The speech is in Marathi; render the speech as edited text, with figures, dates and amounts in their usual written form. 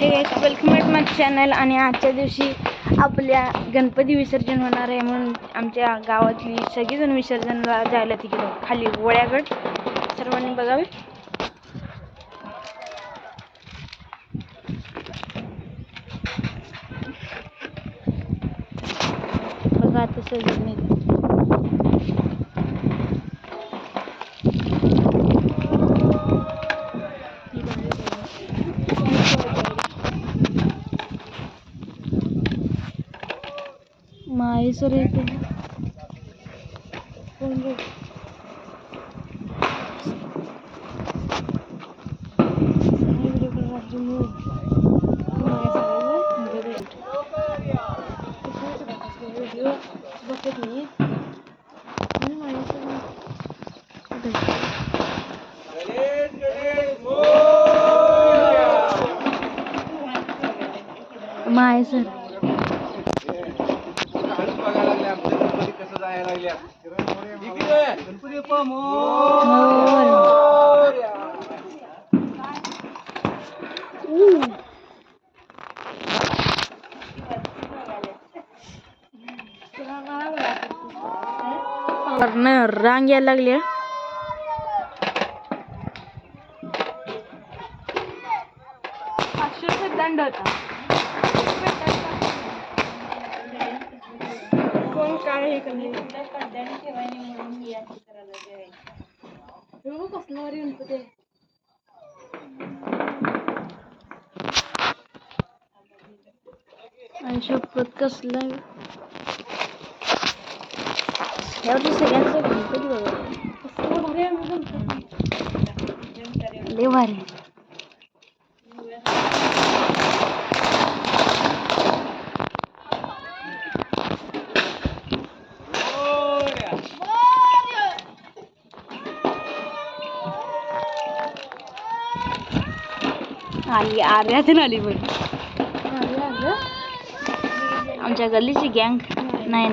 हे वेलकम बॅक माय चॅनल. आणि आजच्या दिवशी आपल्या गणपती विसर्जन होणार आहे, म्हणून आमच्या गावातली सगळीजण विसर्जनला जायला तिकडे खाली वळ्यागड सर्वांनी बघावे. बघा आता सगळी माहेश्वर येते. माहेश्वर रांग यायला लागली. दंड होता. कोण काय हे करणे कसणारी गणपती आणि शपथ कसलं यावरती सगळ्यांचं गणपती बघा कसं भारी आहे. लय भारी. आली आर्यातून आली पण आमच्या गल्लीची गँग नाही